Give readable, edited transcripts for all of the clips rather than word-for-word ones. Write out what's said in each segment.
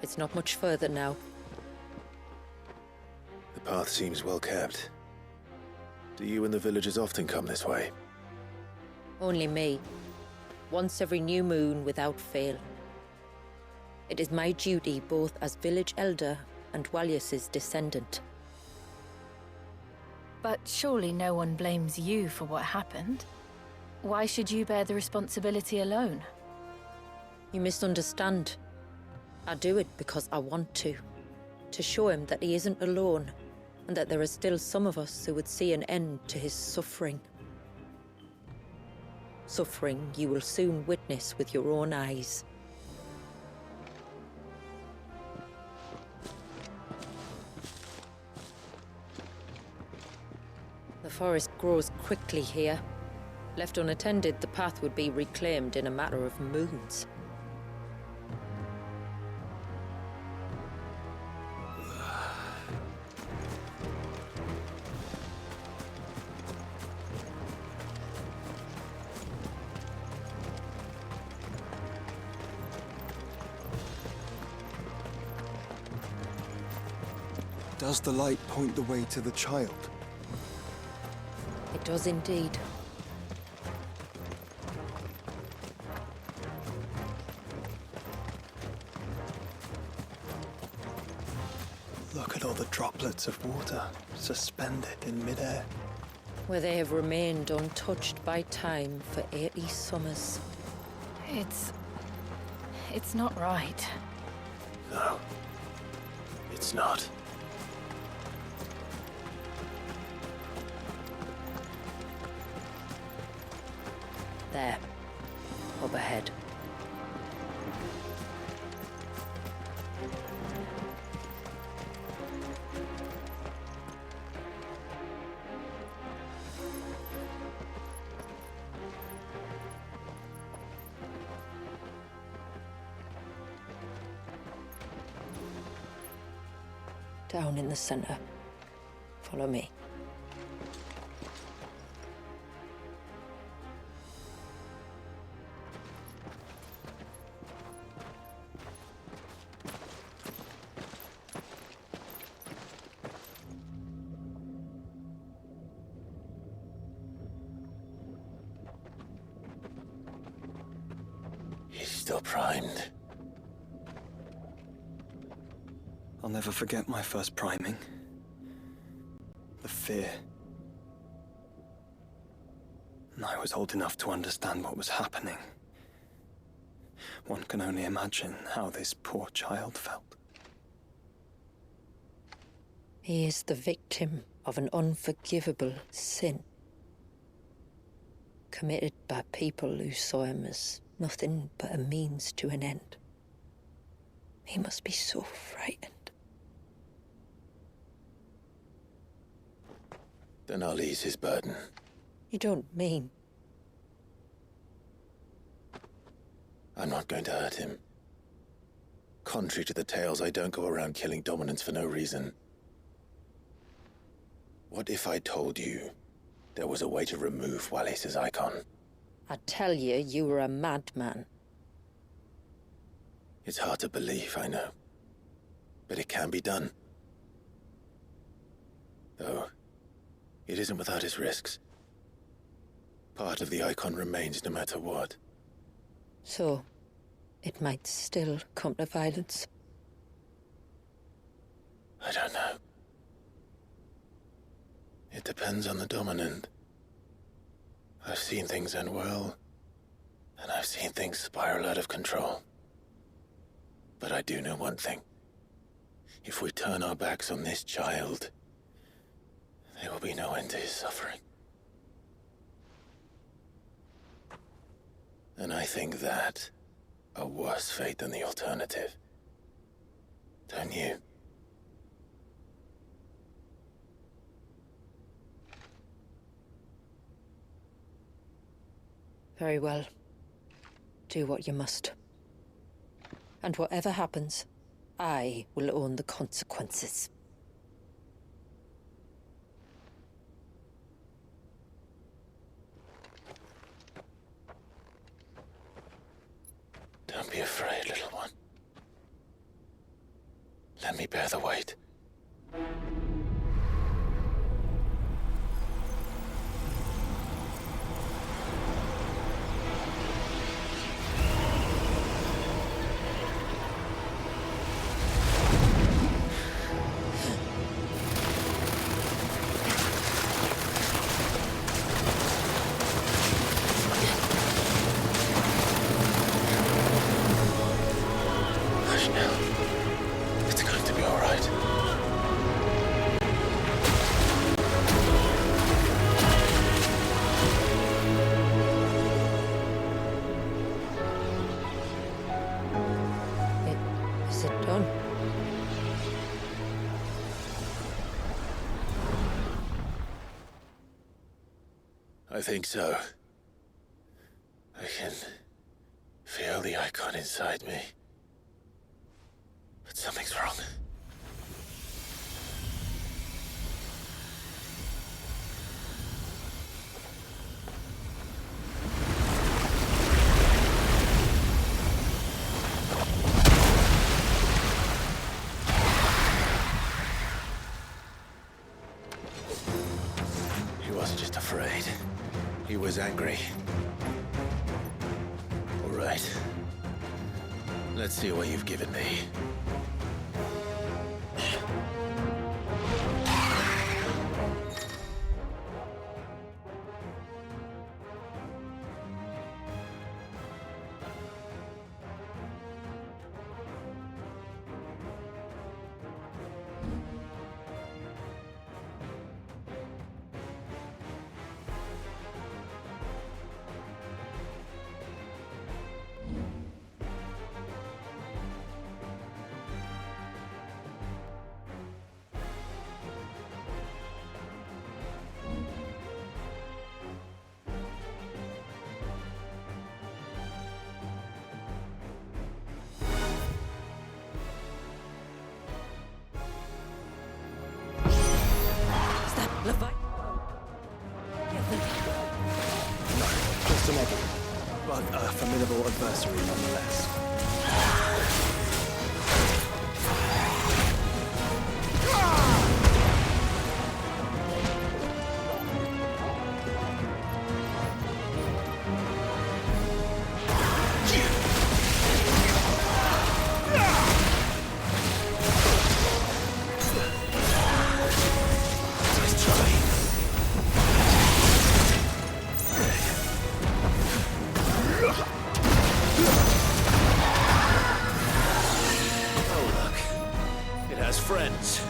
It's not much further now. The path seems well kept. Do you and the villagers often come this way? Only me. Once every new moon without fail. It is my duty both as village elder and Walyus's descendant. But surely no one blames you for what happened. Why should you bear the responsibility alone? You misunderstand. I do it because I want to show him that he isn't alone, and that there are still some of us who would see an end to his suffering. Suffering you will soon witness with your own eyes. The forest grows quickly here. Left unattended, the path would be reclaimed in a matter of moons. Does the light point the way to the child? It does indeed. Look at all the droplets of water suspended in midair. Where they have remained untouched by time for 80 summers. It's not right. No, it's not. There, up ahead. Down in the center. Follow me. He's still primed. I'll never forget my first priming. The fear. And I was old enough to understand what was happening. One can only imagine how this poor child felt. He is the victim of an unforgivable sin. Committed by people who saw him as nothing but a means to an end. He must be so frightened. Then I'll ease his burden. You don't mean? I'm not going to hurt him. Contrary to the tales, I don't go around killing dominants for no reason. What if I told you there was a way to remove Wallace's icon? I tell you, you were a madman. It's hard to believe, I know. But it can be done. Though, it isn't without its risks. Part of the icon remains no matter what. So, it might still come to violence. I don't know. It depends on the dominant. I've seen things end well, and I've seen things spiral out of control. But I do know one thing. If we turn our backs on this child, there will be no end to his suffering. And I think that a worse fate than the alternative. Don't you? Very well. Do what you must. And whatever happens, I will own the consequences. Don't be afraid, little one. Let me bear the weight. Hush now. It's going to be all right. Is it done? I think so. I can feel the icon inside me. But something's wrong. He wasn't just afraid. He was angry. All right. Let's see what you've given me. Levi. No, just a model, but a formidable adversary nonetheless. Friends.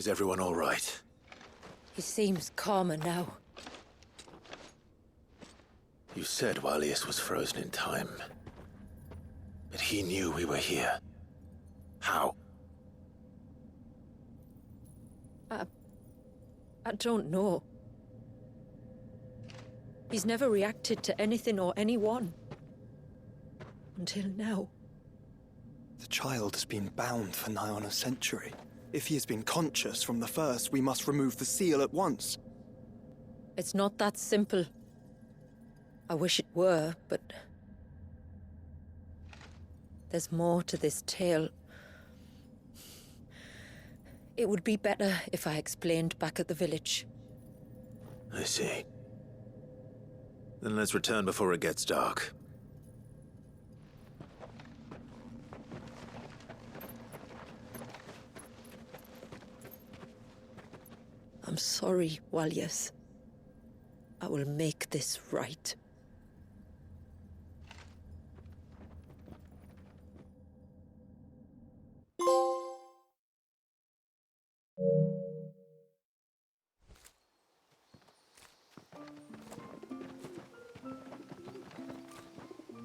Is everyone all right? He seems calmer now. You said Walius was frozen in time. But he knew we were here. How? I don't know. He's never reacted to anything or anyone. Until now. The child has been bound for nigh on a century. If he has been conscious from the first, we must remove the seal at once. It's not that simple. I wish it were, but... there's more to this tale. It would be better if I explained back at the village. I see. Then let's return before it gets dark. I'm sorry, Walius. I will make this right.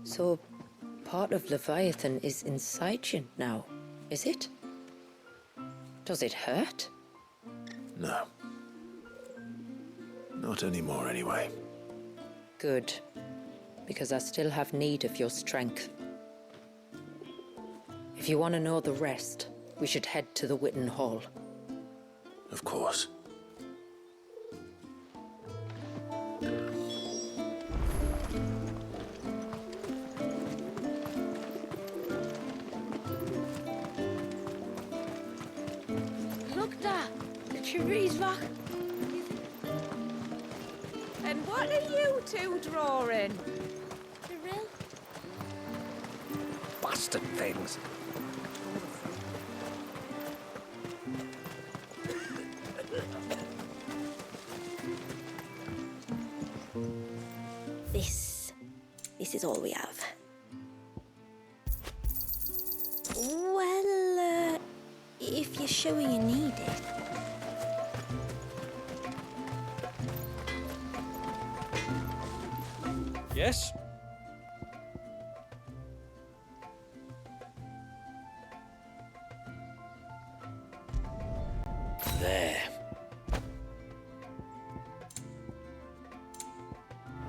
So, part of Leviathan is inside you now, is it? Does it hurt? No. Not anymore, anyway. Good. Because I still have need of your strength. If you want to know the rest, we should head to the Witten Hall. Of course. Look there, the trees rock. And what are you two drawing? Cyril? Bastard things. This is all we have. Well, if you're sure you need it. Yes? There.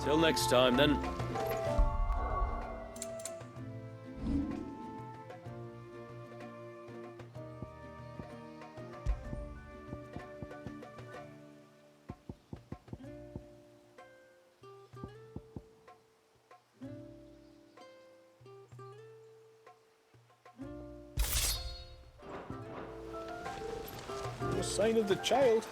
Till next time, then. No sign of the child.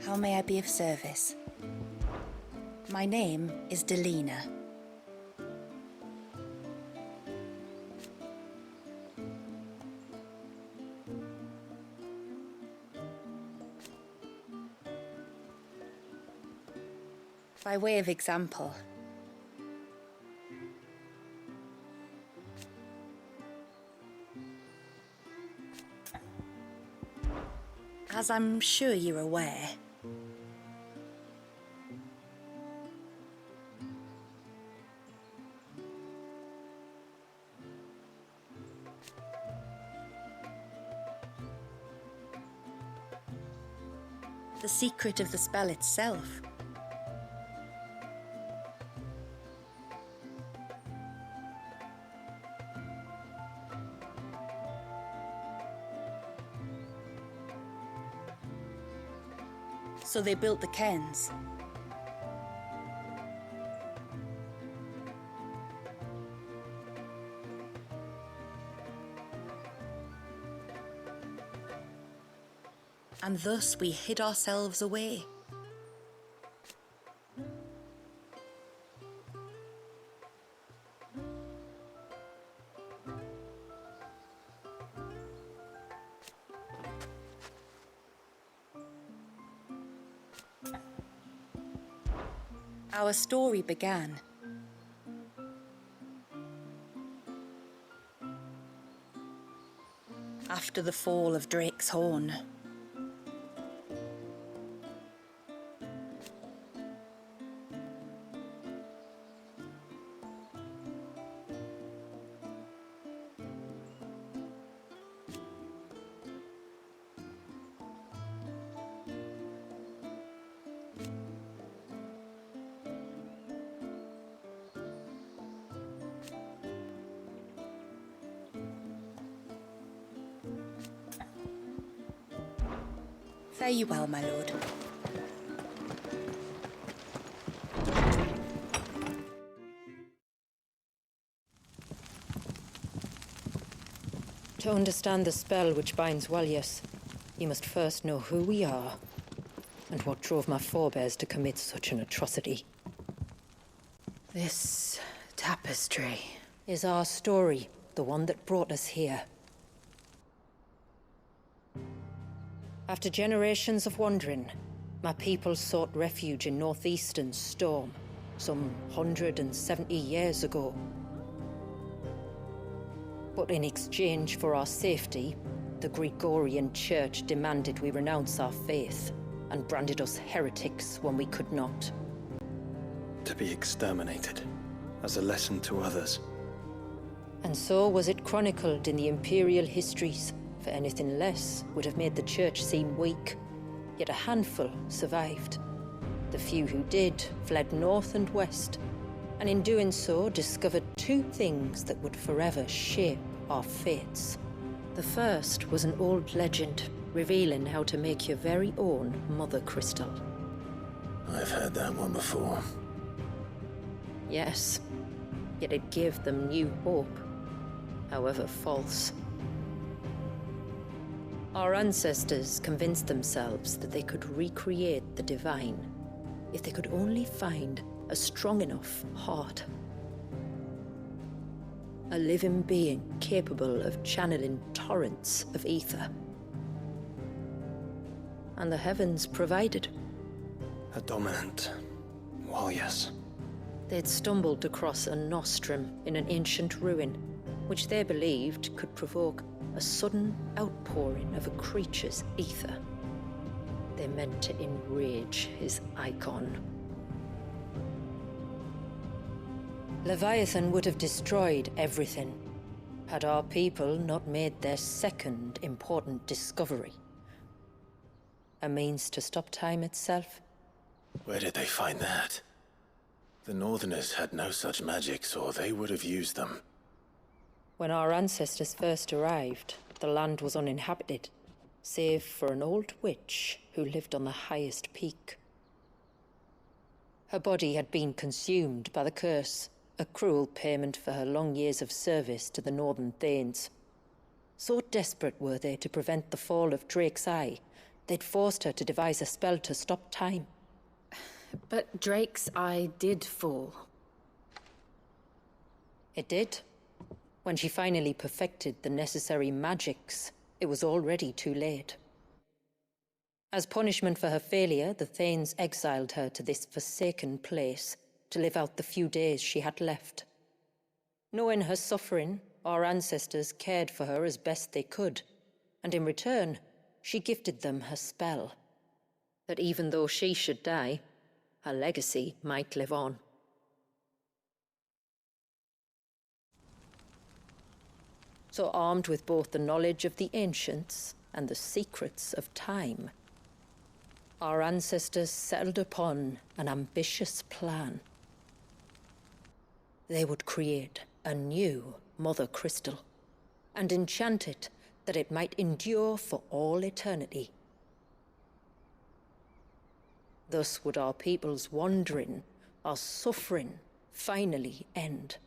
How may I be of service? My name is Delina. By way of example, as I'm sure you're aware, the secret of the spell itself. So they built the cairns. and thus we hid ourselves away. Our story began after the fall of Drake's Horn. Fare you well, my lord. To understand the spell which binds Walyas, you must first know who we are, and what drove my forebears to commit such an atrocity. This tapestry is our story, the one that brought us here. After generations of wandering, my people sought refuge in northeastern Storm, some 170 years ago. But in exchange for our safety, the Gregorian Church demanded we renounce our faith, and branded us heretics when we could not. To be exterminated, as a lesson to others. And so was it chronicled in the imperial histories, for anything less would have made the Church seem weak. Yet a handful survived. The few who did fled north and west, and in doing so discovered two things that would forever shape our fates. The first was an old legend, revealing how to make your very own Mother Crystal. I've heard that one before. Yes, yet it gave them new hope, however false. Our ancestors convinced themselves that they could recreate the divine if they could only find a strong enough heart. A living being capable of channeling torrents of ether. And the heavens provided. A dominant Walyas. They'd stumbled across a nostrum in an ancient ruin, which they believed could provoke a sudden outpouring of a creature's ether. They meant to enrage his icon. Leviathan would have destroyed everything, had our people not made their second important discovery. A means to stop time itself. Where did they find that? The Northerners had no such magics, or they would have used them. When our ancestors first arrived, the land was uninhabited, save for an old witch who lived on the highest peak. Her body had been consumed by the curse, a cruel payment for her long years of service to the Northern Thanes. So desperate were they to prevent the fall of Drake's Eye, they'd forced her to devise a spell to stop time. But Drake's Eye did fall. It did. When she finally perfected the necessary magics, it was already too late. As punishment for her failure, the Thanes exiled her to this forsaken place to live out the few days she had left. Knowing her suffering, our ancestors cared for her as best they could, and in return, she gifted them her spell. That even though she should die, her legacy might live on. So armed with both the knowledge of the ancients and the secrets of time, our ancestors settled upon an ambitious plan. They would create a new Mother Crystal and enchant it that it might endure for all eternity. Thus would our people's wandering, our suffering, finally end,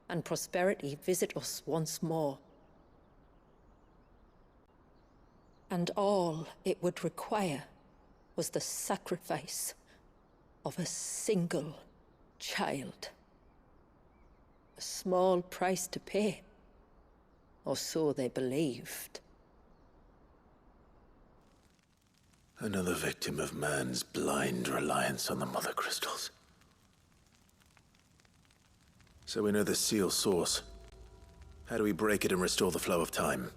and prosperity visit us once more. And all it would require was the sacrifice of a single child. A small price to pay, or so they believed. Another victim of man's blind reliance on the Mother Crystals. So we know the seal's source. How do we break it and restore the flow of time?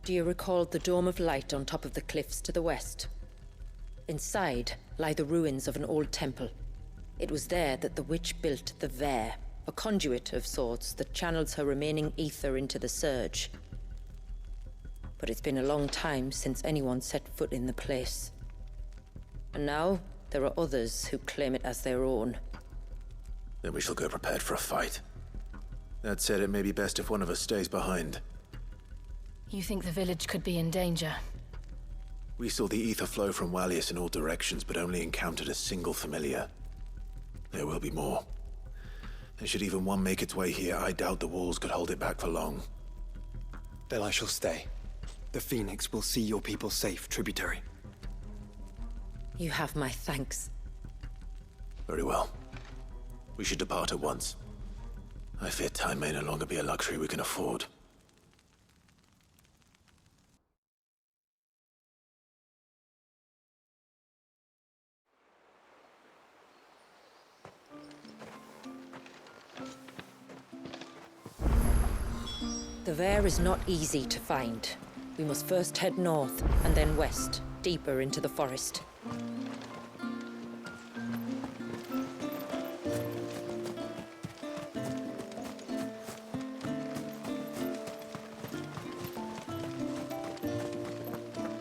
Do you recall the dome of light on top of the cliffs to the west? Inside lie the ruins of an old temple. It was there that the witch built the Vare, a conduit of sorts that channels her remaining ether into the surge. But it's been a long time since anyone set foot in the place. And now, there are others who claim it as their own. Then we shall go prepared for a fight. That said, it may be best if one of us stays behind. You think the village could be in danger? We saw the ether flow from Wallius in all directions, but only encountered a single familiar. There will be more. And should even one make its way here, I doubt the walls could hold it back for long. Then I shall stay. The Phoenix will see your people safe, tributary. You have my thanks. Very well. We should depart at once. I fear time may no longer be a luxury we can afford. The Vare is not easy to find. We must first head north, and then west, deeper into the forest.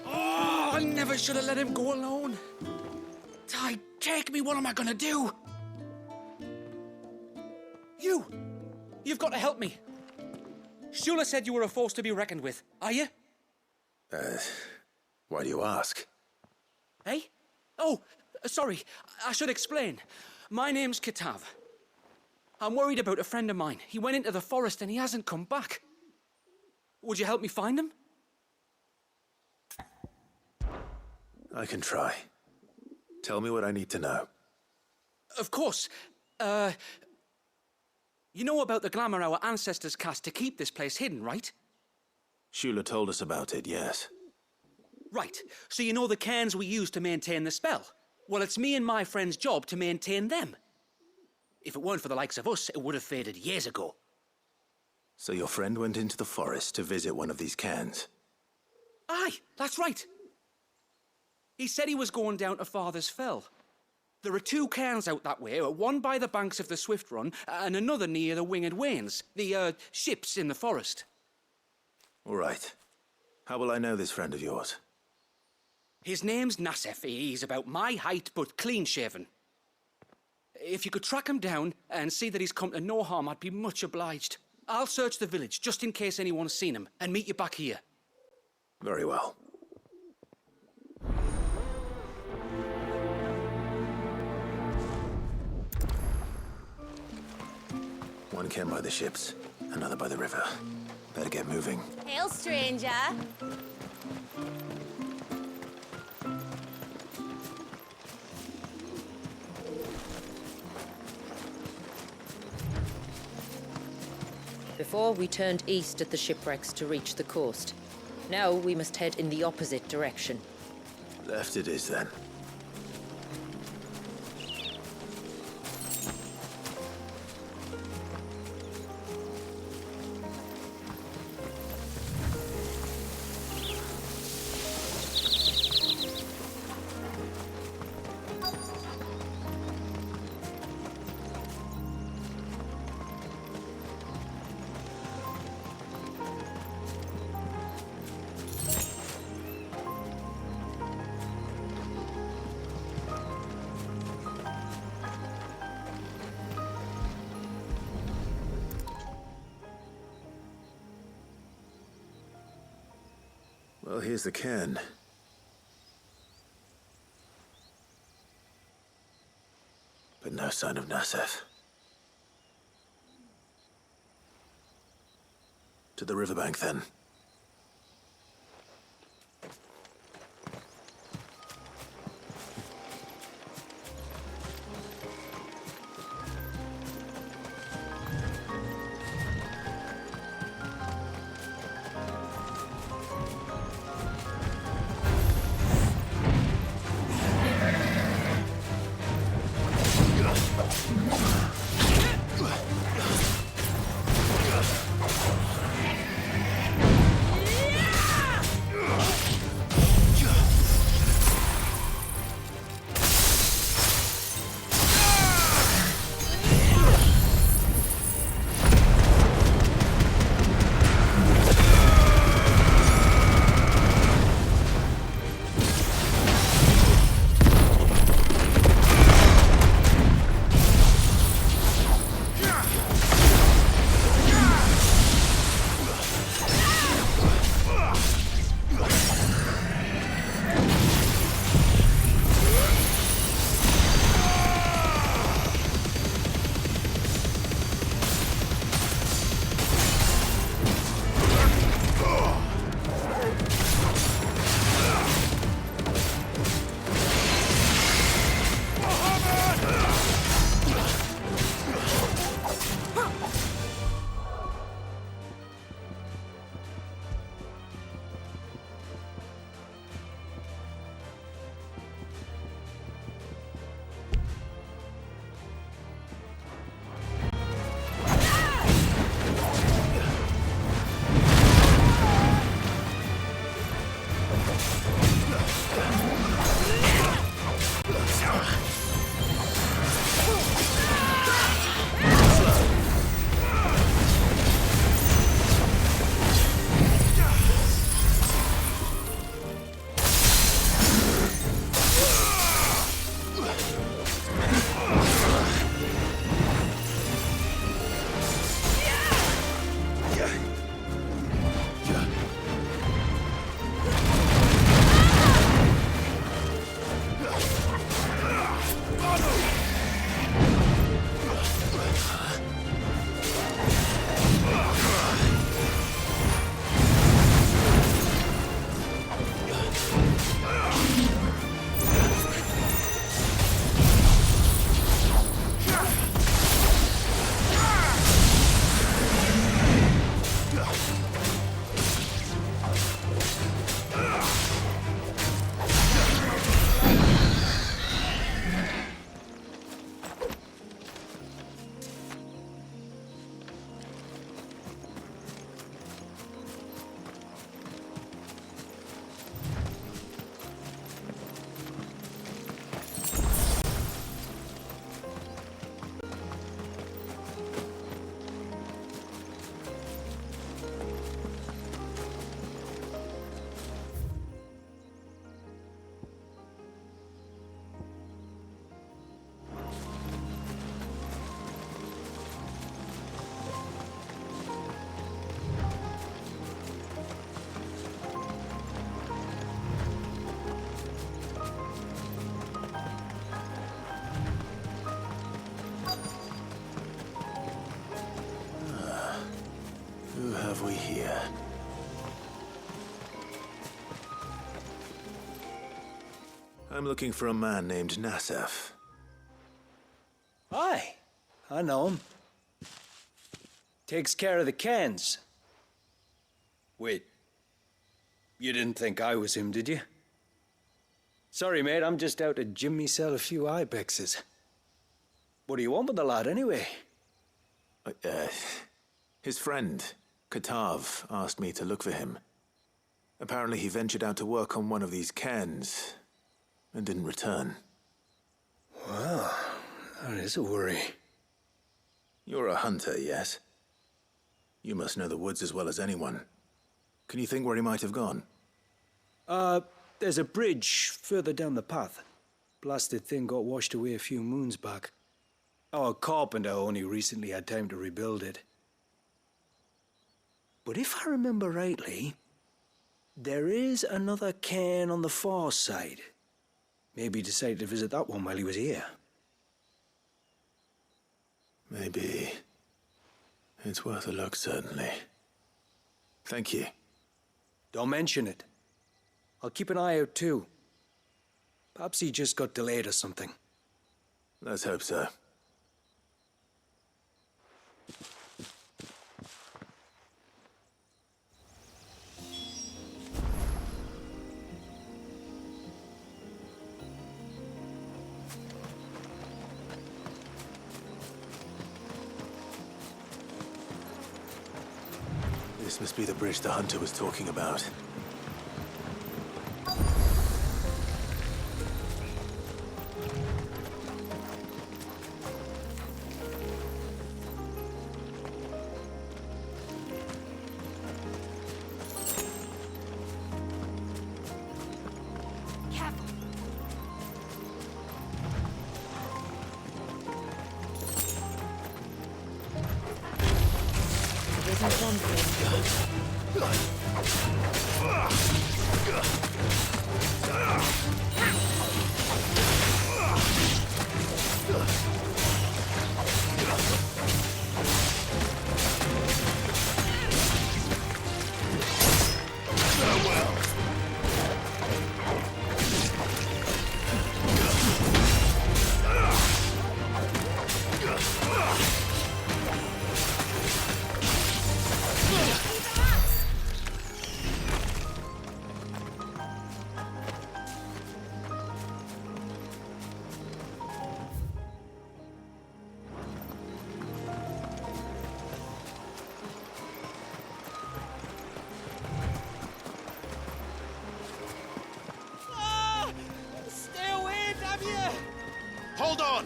Oh, I never should have let him go alone. Ty, take me, what am I gonna do? You've got to help me. Shula said you were a force to be reckoned with. Are you? Why do you ask? Eh? Oh, sorry. I should explain. My name's Kitav. I'm worried about a friend of mine. He went into the forest and he hasn't come back. Would you help me find him? I can try. Tell me what I need to know. Of course. You know about the glamour our ancestors cast to keep this place hidden, right? Shula told us about it, yes. Right. So you know the cairns we use to maintain the spell? Well, it's me and my friend's job to maintain them. If it weren't for the likes of us, it would have faded years ago. So your friend went into the forest to visit one of these cairns? Aye, that's right. He said he was going down to Father's Fell. There are two cairns out that way, one by the banks of the Swift Run, and another near the Winged Wains, the, ships in the forest. All right. How will I know this friend of yours? His name's Nassef. He's about my height, but clean-shaven. If you could track him down and see that he's come to no harm, I'd be much obliged. I'll search the village, just in case anyone's seen him, and meet you back here. Very well. One cairn by the ships, another by the river. Better get moving. Hail, stranger. Before, we turned east at the shipwrecks to reach the coast. Now we must head in the opposite direction. Left it is, then. Well, here's the cairn. But no sign of Nassef. To the riverbank, then. Who have we here? I'm looking for a man named Nassef. Aye, I know him. Takes care of the cans. Wait, you didn't think I was him, did you? Sorry, mate, I'm just out to jimmy sell a few ibexes. What do you want with the lad, anyway? His friend, Katav, asked me to look for him. Apparently he ventured out to work on one of these cairns and didn't return. Well, that is a worry. You're a hunter, yes? You must know the woods as well as anyone. Can you think where he might have gone? There's a bridge further down the path. Blasted thing got washed away a few moons back. Our carpenter only recently had time to rebuild it. But if I remember rightly, there is another cairn on the far side. Maybe he decided to visit that one while he was here. Maybe. It's worth a look, certainly. Thank you. Don't mention it. I'll keep an eye out too. Perhaps he just got delayed or something. Let's hope so. This must be the bridge the hunter was talking about. Hold on!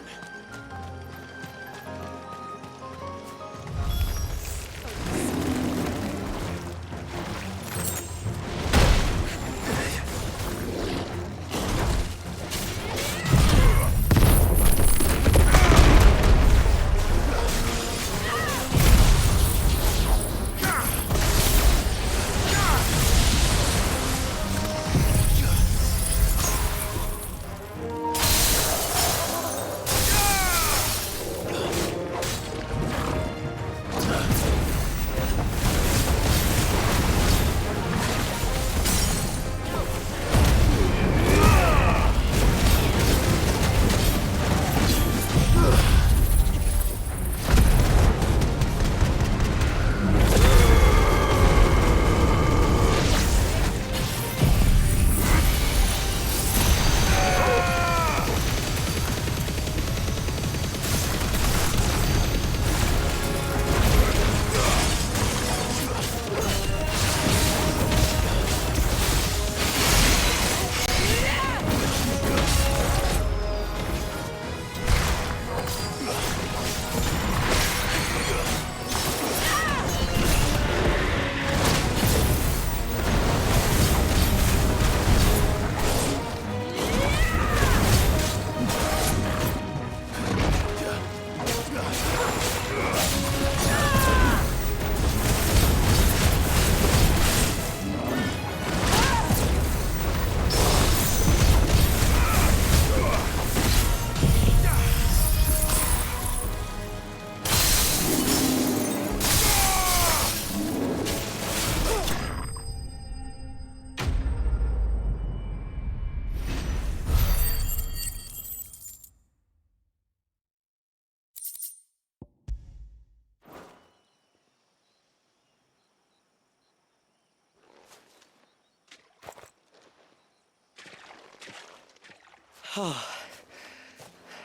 Oh,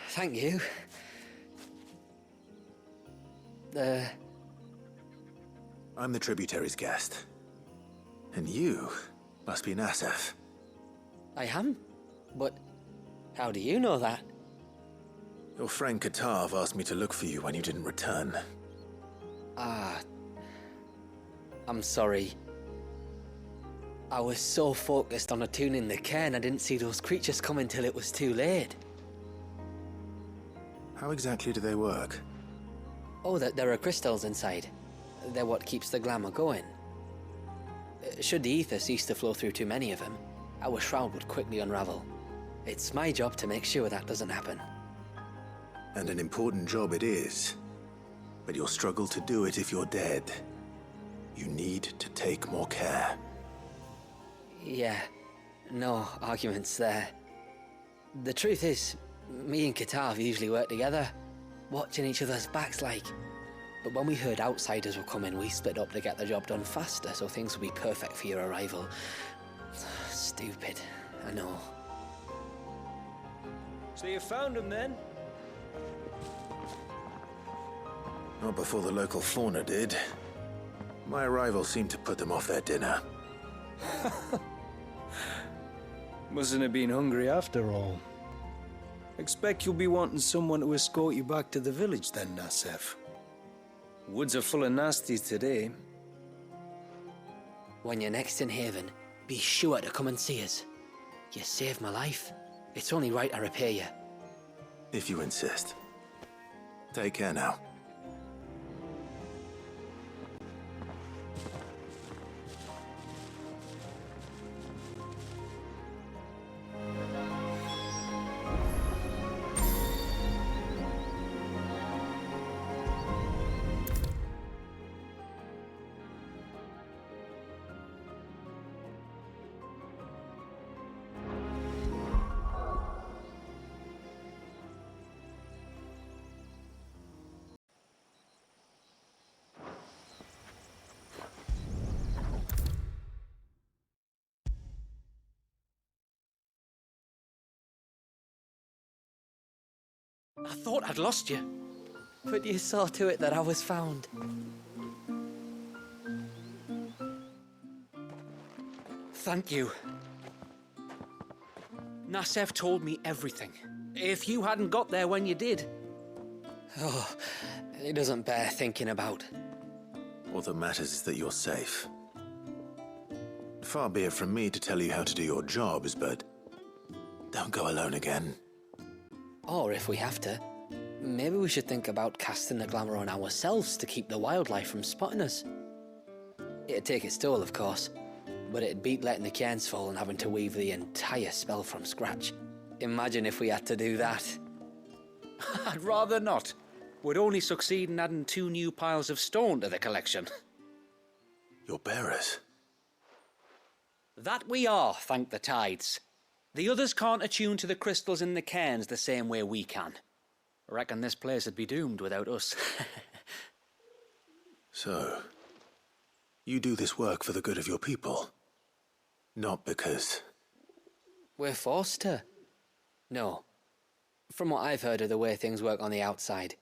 thank you. I'm the tributary's guest. And you must be Nassef. I am? But how do you know that? Your friend Katav asked me to look for you when you didn't return. I'm sorry. I was so focused on attuning the cairn, I didn't see those creatures come until it was too late. How exactly do they work? Oh, there are crystals inside. They're what keeps the glamour going. Should the ether cease to flow through too many of them, our shroud would quickly unravel. It's my job to make sure that doesn't happen. And an important job it is. But you'll struggle to do it if you're dead. You need to take more care. Yeah, no arguments there. The truth is, me and Katav usually work together, watching each other's backs like. But when we heard outsiders were coming, we split up to get the job done faster, so things would be perfect for your arrival. Stupid, I know. So you found him then? Not before the local fauna did. My arrival seemed to put them off their dinner. Mustn't have been hungry after all. Expect you'll be wanting someone to escort you back to the village then, Nassef. Woods are full of nasties today. When you're next in Haven, be sure to come and see us. You saved my life. It's only right I repay you. If you insist. Take care now. I thought I'd lost you. But you saw to it that I was found. Thank you. Nassef told me everything. if you hadn't got there when you did. Oh, it doesn't bear thinking about. All that matters is that you're safe. Far be it from me to tell you how to do your jobs, but don't go alone again. Or if we have to, maybe we should think about casting the glamour on ourselves to keep the wildlife from spotting us. It'd take its toll, of course, but it'd beat letting the cairns fall and having to weave the entire spell from scratch. Imagine if we had to do that. I'd rather not. Would only succeed in adding 2 new piles of stone to the collection. Your bearers. That we are, thank the tides. The others can't attune to the crystals in the cairns the same way we can. I reckon this place would be doomed without us. So, you do this work for the good of your people? Not because... We're forced to. No. From what I've heard of the way things work on the outside,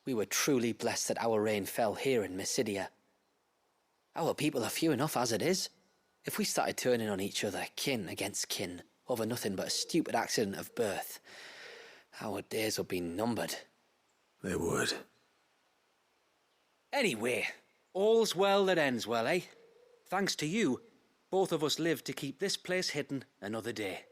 we were truly blessed that our rain fell here in Mysidia. Our people are few enough as it is. If we started turning on each other, kin against kin, over nothing but a stupid accident of birth, our days would be numbered. They would. Anyway, all's well that ends well, eh? Thanks to you, both of us lived to keep this place hidden another day.